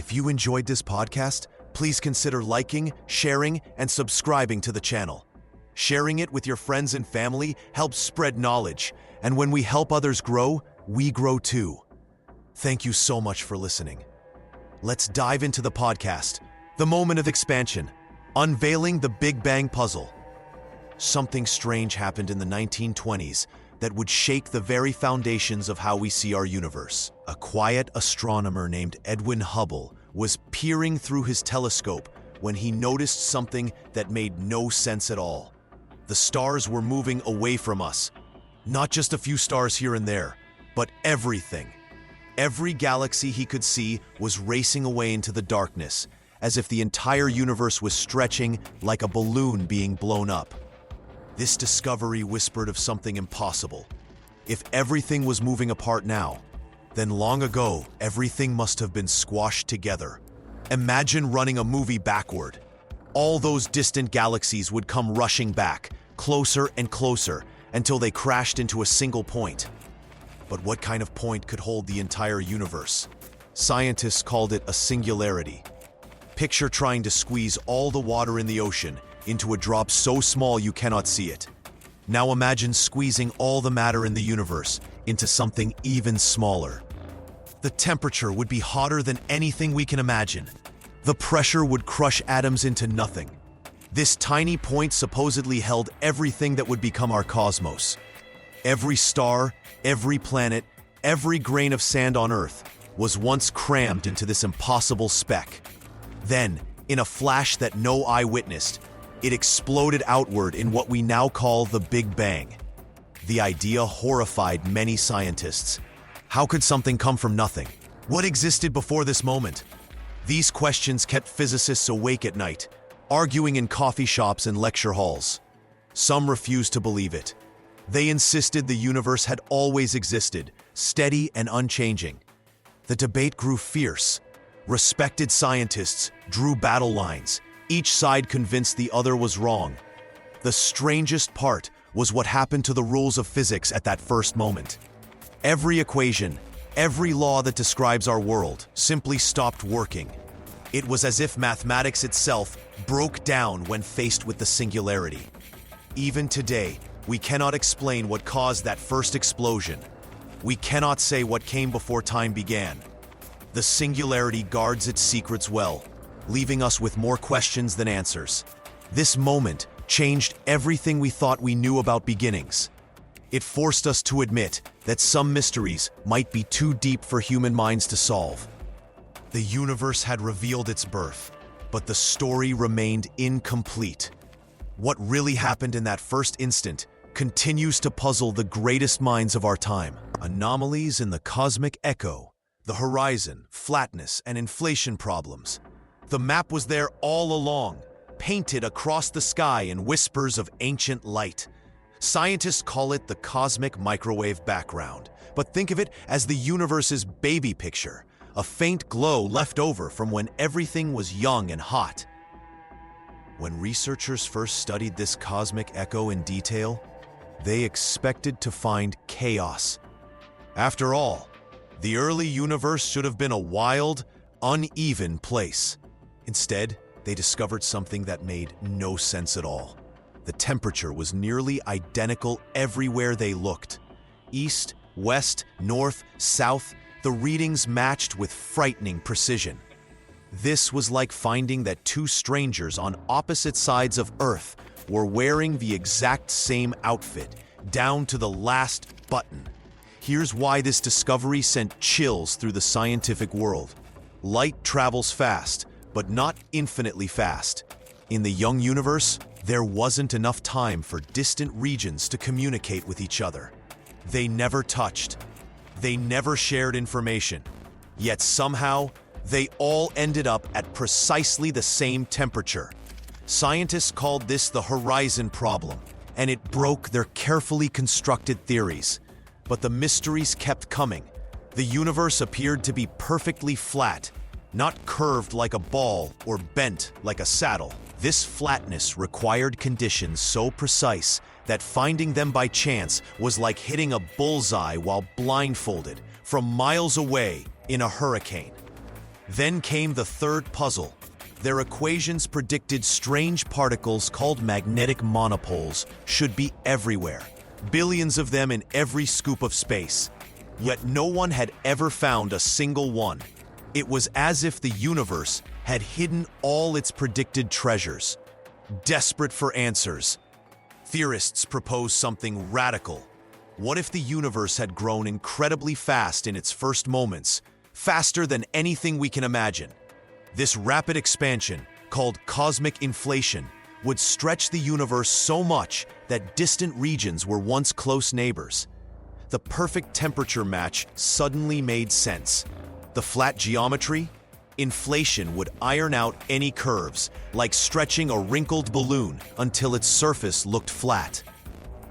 If you enjoyed this podcast, please consider liking, sharing, and subscribing to the channel. Sharing it with your friends and family helps spread knowledge, and when we help others grow, we grow too. Thank you so much for listening. Let's dive into the podcast, the moment of expansion, unveiling the Big Bang puzzle. Something strange happened in the 1920s that would shake the very foundations of how we see our universe. A quiet astronomer named Edwin Hubble was peering through his telescope when he noticed something that made no sense at all. The stars were moving away from us. Not just a few stars here and there, but everything. Every galaxy he could see was racing away into the darkness, as if the entire universe was stretching like a balloon being blown up. This discovery whispered of something impossible. If everything was moving apart now, then long ago, everything must have been squashed together. Imagine running a movie backward. All those distant galaxies would come rushing back, closer and closer, until they crashed into a single point. But what kind of point could hold the entire universe? Scientists called it a singularity. Picture trying to squeeze all the water in the ocean into a drop so small you cannot see it. Now imagine squeezing all the matter in the universe into something even smaller. The temperature would be hotter than anything we can imagine. The pressure would crush atoms into nothing. This tiny point supposedly held everything that would become our cosmos. Every star, every planet, every grain of sand on Earth was once crammed into this impossible speck. Then, in a flash that no eye witnessed, it exploded outward in what we now call the Big Bang. The idea horrified many scientists. How could something come from nothing? What existed before this moment? These questions kept physicists awake at night, arguing in coffee shops and lecture halls. Some refused to believe it. They insisted the universe had always existed, steady and unchanging. The debate grew fierce. Respected scientists drew battle lines, each side convinced the other was wrong. The strangest part was what happened to the rules of physics at that first moment. Every equation, every law that describes our world simply stopped working. It was as if mathematics itself broke down when faced with the singularity. Even today, we cannot explain what caused that first explosion. We cannot say what came before time began. The singularity guards its secrets well, leaving us with more questions than answers. This moment changed everything we thought we knew about beginnings. It forced us to admit that some mysteries might be too deep for human minds to solve. The universe had revealed its birth, but the story remained incomplete. What really happened in that first instant continues to puzzle the greatest minds of our time. Anomalies in the cosmic echo, the horizon, flatness, and inflation problems. The map was there all along, painted across the sky in whispers of ancient light. Scientists call it the cosmic microwave background, but think of it as the universe's baby picture, a faint glow left over from when everything was young and hot. When researchers first studied this cosmic echo in detail, they expected to find chaos. After all, the early universe should have been a wild, uneven place. Instead, they discovered something that made no sense at all. The temperature was nearly identical everywhere they looked. East, west, north, south, the readings matched with frightening precision. This was like finding that two strangers on opposite sides of Earth were wearing the exact same outfit, down to the last button. Here's why this discovery sent chills through the scientific world. Light travels fast, but not infinitely fast. In the young universe, there wasn't enough time for distant regions to communicate with each other. They never touched. They never shared information. Yet somehow, they all ended up at precisely the same temperature. Scientists called this the horizon problem, and it broke their carefully constructed theories. But the mysteries kept coming. The universe appeared to be perfectly flat, not curved like a ball or bent like a saddle. This flatness required conditions so precise that finding them by chance was like hitting a bullseye while blindfolded from miles away in a hurricane. Then came the third puzzle. Their equations predicted strange particles called magnetic monopoles should be everywhere, billions of them in every scoop of space. Yet no one had ever found a single one. It was as if the universe had hidden all its predicted treasures. Desperate for answers, theorists proposed something radical. What if the universe had grown incredibly fast in its first moments, faster than anything we can imagine? This rapid expansion, called cosmic inflation, would stretch the universe so much that distant regions were once close neighbors. The perfect temperature match suddenly made sense. The flat geometry? Inflation would iron out any curves, like stretching a wrinkled balloon until its surface looked flat.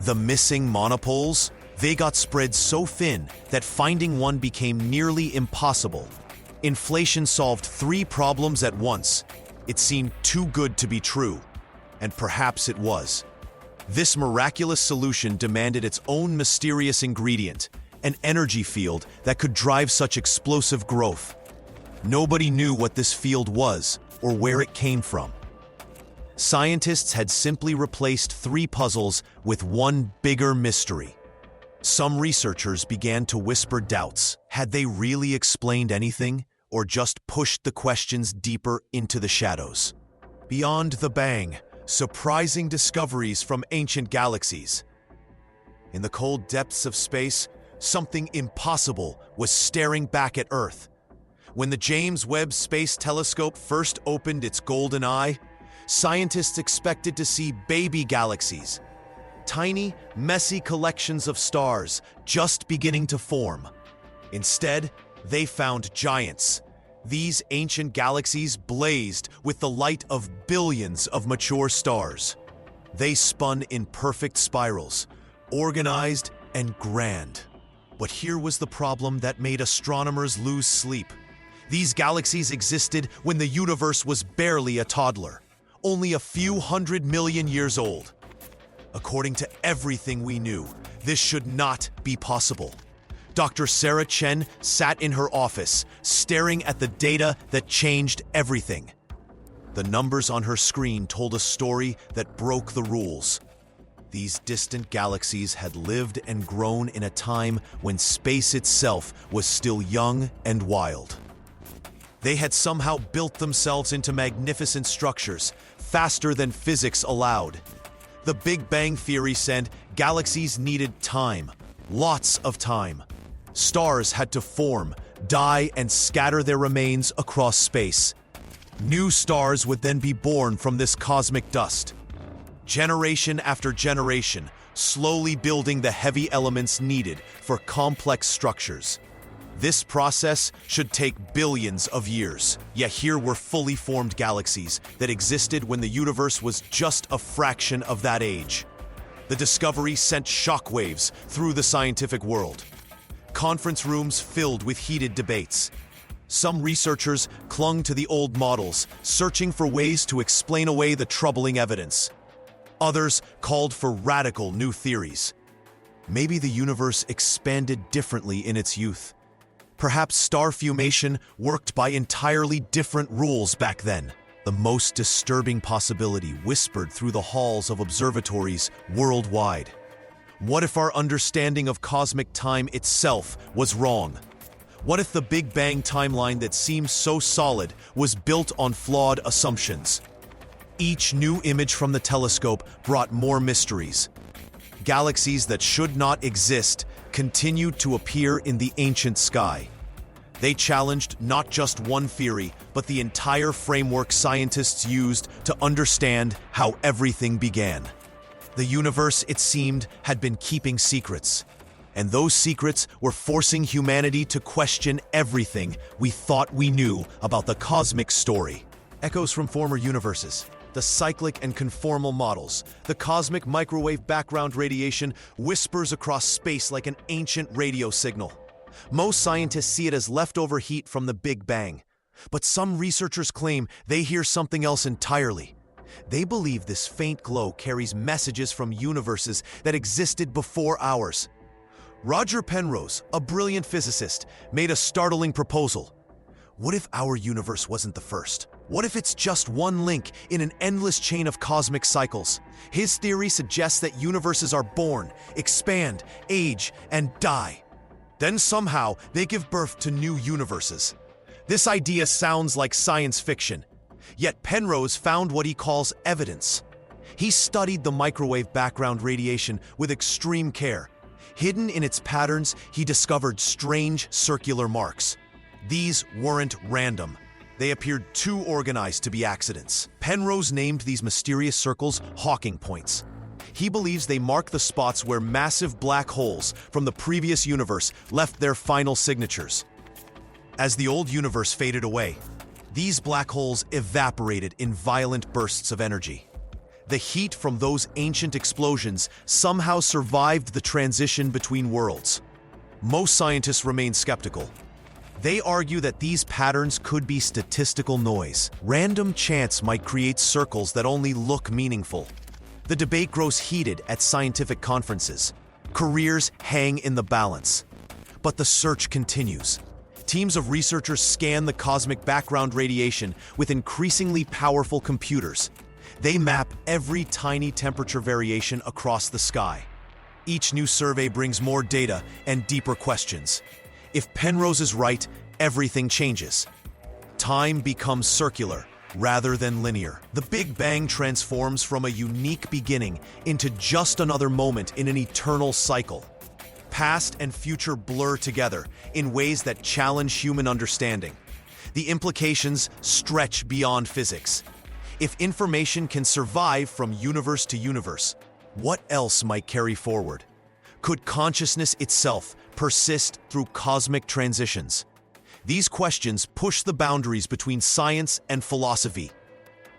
The missing monopoles? They got spread so thin that finding one became nearly impossible. Inflation solved three problems at once. It seemed too good to be true, and perhaps it was. This miraculous solution demanded its own mysterious ingredient, an energy field that could drive such explosive growth. Nobody knew what this field was or where it came from. Scientists had simply replaced three puzzles with one bigger mystery. Some researchers began to whisper doubts. Had they really explained anything, or just pushed the questions deeper into the shadows? Beyond the Bang, surprising discoveries from ancient galaxies. In the cold depths of space, something impossible was staring back at Earth. When the James Webb Space Telescope first opened its golden eye, scientists expected to see baby galaxies, tiny, messy collections of stars just beginning to form. Instead, they found giants. These ancient galaxies blazed with the light of billions of mature stars. They spun in perfect spirals, organized and grand. But here was the problem that made astronomers lose sleep. These galaxies existed when the universe was barely a toddler, only a few 100 million years old. According to everything we knew, this should not be possible. Dr. Sarah Chen sat in her office, staring at the data that changed everything. The numbers on her screen told a story that broke the rules. These distant galaxies had lived and grown in a time when space itself was still young and wild. They had somehow built themselves into magnificent structures, faster than physics allowed. The Big Bang Theory said galaxies needed time, lots of time. Stars had to form, die, and scatter their remains across space. New stars would then be born from this cosmic dust. Generation after generation, slowly building the heavy elements needed for complex structures. This process should take billions of years. Yet here were fully formed galaxies that existed when the universe was just a fraction of that age. The discovery sent shockwaves through the scientific world. Conference rooms filled with heated debates. Some researchers clung to the old models, searching for ways to explain away the troubling evidence. Others called for radical new theories. Maybe the universe expanded differently in its youth. Perhaps star formation worked by entirely different rules back then. The most disturbing possibility whispered through the halls of observatories worldwide. What if our understanding of cosmic time itself was wrong? What if the Big Bang timeline that seems so solid was built on flawed assumptions? Each new image from the telescope brought more mysteries. Galaxies that should not exist continued to appear in the ancient sky. They challenged not just one theory, but the entire framework scientists used to understand how everything began. The universe, it seemed, had been keeping secrets. And those secrets were forcing humanity to question everything we thought we knew about the cosmic story. Echoes from former universes, the cyclic and conformal models, the cosmic microwave background radiation whispers across space like an ancient radio signal. Most scientists see it as leftover heat from the Big Bang, but some researchers claim they hear something else entirely. They believe this faint glow carries messages from universes that existed before ours. Roger Penrose, a brilliant physicist, made a startling proposal. What if our universe wasn't the first? What if it's just one link in an endless chain of cosmic cycles? His theory suggests that universes are born, expand, age, and die. Then somehow they give birth to new universes. This idea sounds like science fiction, yet Penrose found what he calls evidence. He studied the microwave background radiation with extreme care. Hidden in its patterns, he discovered strange circular marks. These weren't random. They appeared too organized to be accidents. Penrose named these mysterious circles Hawking points. He believes they mark the spots where massive black holes from the previous universe left their final signatures. As the old universe faded away, these black holes evaporated in violent bursts of energy. The heat from those ancient explosions somehow survived the transition between worlds. Most scientists remain skeptical. They argue that these patterns could be statistical noise. Random chance might create circles that only look meaningful. The debate grows heated at scientific conferences. Careers hang in the balance. But the search continues. Teams of researchers scan the cosmic background radiation with increasingly powerful computers. They map every tiny temperature variation across the sky. Each new survey brings more data and deeper questions. If Penrose is right, everything changes. Time becomes circular rather than linear. The Big Bang transforms from a unique beginning into just another moment in an eternal cycle. Past and future blur together in ways that challenge human understanding. The implications stretch beyond physics. If information can survive from universe to universe, what else might carry forward? Could consciousness itself persist through cosmic transitions? These questions push the boundaries between science and philosophy.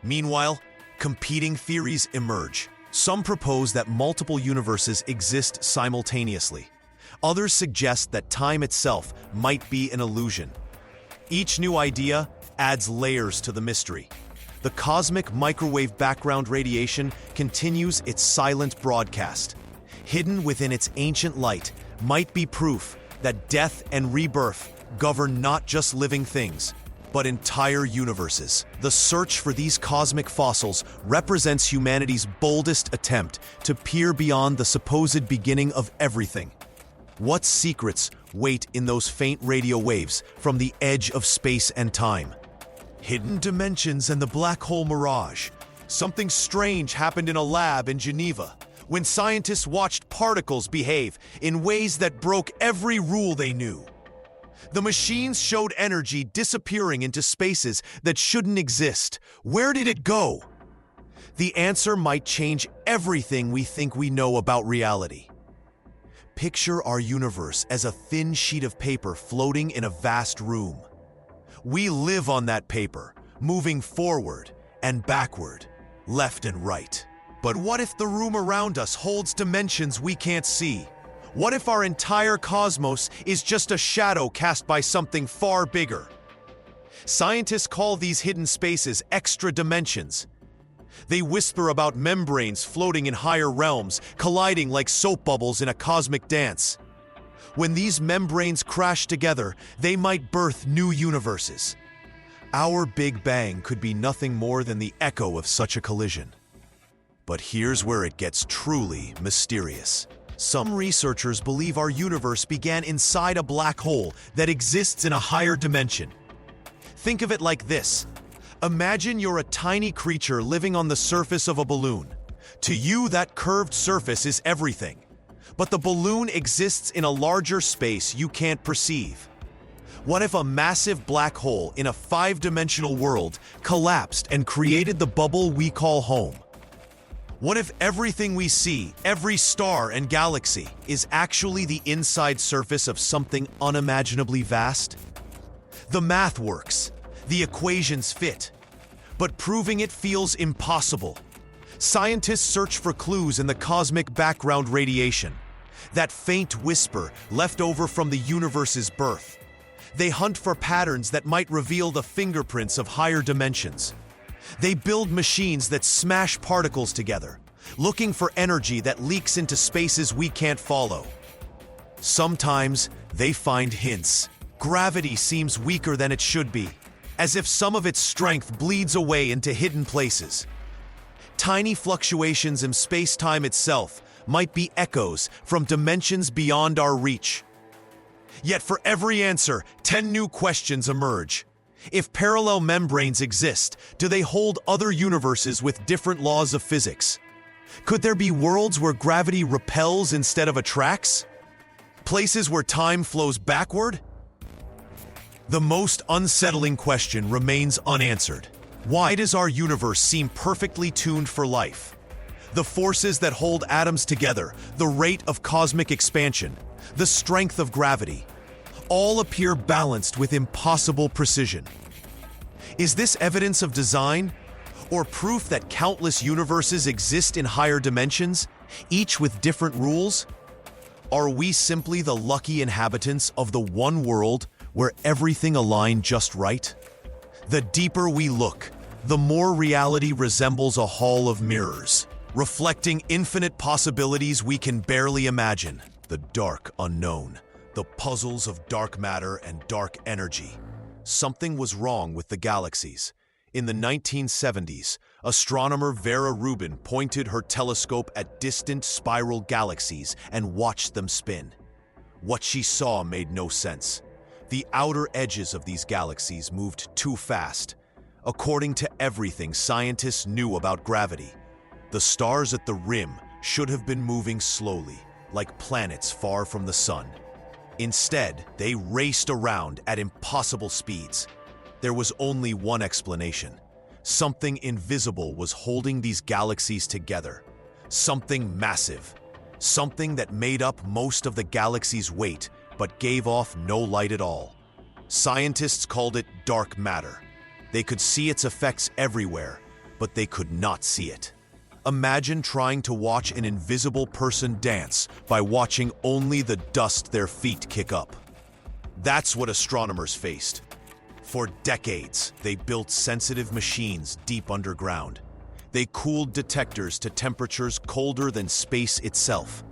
Meanwhile, competing theories emerge. Some propose that multiple universes exist simultaneously. Others suggest that time itself might be an illusion. Each new idea adds layers to the mystery. The cosmic microwave background radiation continues its silent broadcast. Hidden within its ancient light might be proof that death and rebirth govern not just living things, but entire universes. The search for these cosmic fossils represents humanity's boldest attempt to peer beyond the supposed beginning of everything. What secrets wait in those faint radio waves from the edge of space and time? Hidden dimensions and the black hole Mirage. Something strange happened in a lab in Geneva when scientists watched particles behave in ways that broke every rule they knew. The machines showed energy disappearing into spaces that shouldn't exist. Where did it go? The answer might change everything we think we know about reality. Picture our universe as a thin sheet of paper floating in a vast room. We live on that paper, moving forward and backward, left and right. But what if the room around us holds dimensions we can't see? What if our entire cosmos is just a shadow cast by something far bigger? Scientists call these hidden spaces extra dimensions. They whisper about membranes floating in higher realms, colliding like soap bubbles in a cosmic dance. When these membranes crash together, they might birth new universes. Our Big Bang could be nothing more than the echo of such a collision. But here's where it gets truly mysterious. Some researchers believe our universe began inside a black hole that exists in a higher dimension. Think of it like this. Imagine you're a tiny creature living on the surface of a balloon. To you, that curved surface is everything. But the balloon exists in a larger space you can't perceive. What if a massive black hole in a five-dimensional world collapsed and created the bubble we call home? What if everything we see, every star and galaxy, is actually the inside surface of something unimaginably vast? The math works, the equations fit, but proving it feels impossible. Scientists search for clues in the cosmic background radiation, that faint whisper left over from the universe's birth. They hunt for patterns that might reveal the fingerprints of higher dimensions. They build machines that smash particles together, looking for energy that leaks into spaces we can't follow. Sometimes they find hints, Gravity seems weaker than it should be, as if some of its strength bleeds away into hidden places. Tiny fluctuations in space-time itself might be echoes from dimensions beyond our reach. Yet for every answer, 10 new questions emerge. If parallel membranes exist, do they hold other universes with different laws of physics? Could there be worlds where gravity repels instead of attracts? Places where time flows backward? The most unsettling question remains unanswered. Why does our universe seem perfectly tuned for life? The forces that hold atoms together, the rate of cosmic expansion, the strength of gravity, all appear balanced with impossible precision. Is this evidence of design, or proof that countless universes exist in higher dimensions, each with different rules? Are we simply the lucky inhabitants of the one world where everything aligned just right? The deeper we look, the more reality resembles a hall of mirrors, reflecting infinite possibilities we can barely imagine. The dark unknown, the puzzles of dark matter and dark energy. Something was wrong with the galaxies. In the 1970s, astronomer Vera Rubin pointed her telescope at distant spiral galaxies and watched them spin. What she saw made no sense. The outer edges of these galaxies moved too fast. According to everything scientists knew about gravity, the stars at the rim should have been moving slowly, like planets far from the sun. Instead, they raced around at impossible speeds. There was only one explanation. Something invisible was holding these galaxies together. Something massive. Something that made up most of the galaxy's weight, but gave off no light at all. Scientists called it dark matter. They could see its effects everywhere, but they could not see it. Imagine trying to watch an invisible person dance by watching only the dust their feet kick up. That's what astronomers faced. For decades, they built sensitive machines deep underground. They cooled detectors to temperatures colder than space itself.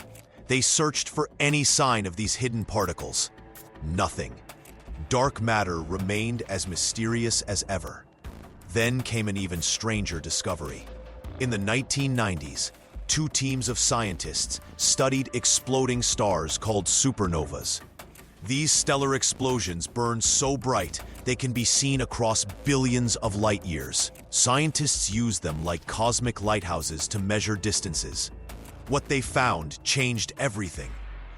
They searched for any sign of these hidden particles. Nothing. Dark matter remained as mysterious as ever. Then came an even stranger discovery. In the 1990s, two teams of scientists studied exploding stars called supernovas. These stellar explosions burn so bright they can be seen across billions of light years. Scientists use them like cosmic lighthouses to measure distances. What they found changed everything.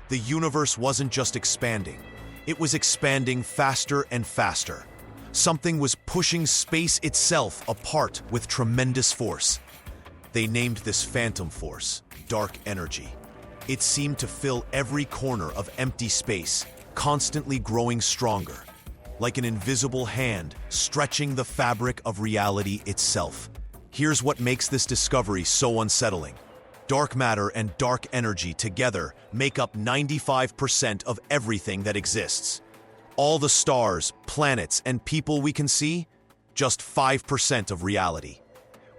The universe wasn't just expanding. It was expanding faster and faster. Something was pushing space itself apart with tremendous force. They named this phantom force, dark energy. It seemed to fill every corner of empty space, constantly growing stronger, like an invisible hand stretching the fabric of reality itself. Here's what makes this discovery so unsettling. Dark matter and dark energy together make up 95% of everything that exists. All the stars, planets, and people we can see, just 5% of reality.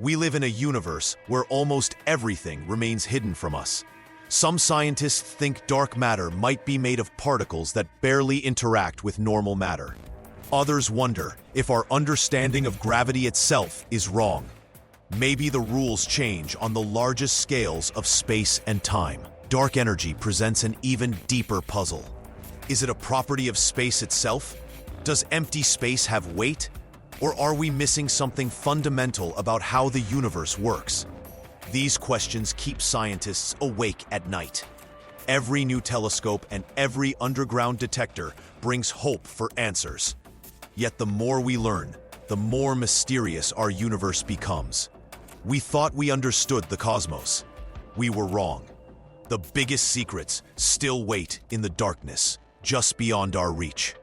We live in a universe where almost everything remains hidden from us. Some scientists think dark matter might be made of particles that barely interact with normal matter. Others wonder if our understanding of gravity itself is wrong. Maybe the rules change on the largest scales of space and time. Dark energy presents an even deeper puzzle. Is it a property of space itself? Does empty space have weight? Or are we missing something fundamental about how the universe works? These questions keep scientists awake at night. Every new telescope and every underground detector brings hope for answers. Yet the more we learn, the more mysterious our universe becomes. We thought we understood the cosmos. We were wrong. The biggest secrets still wait in the darkness, just beyond our reach.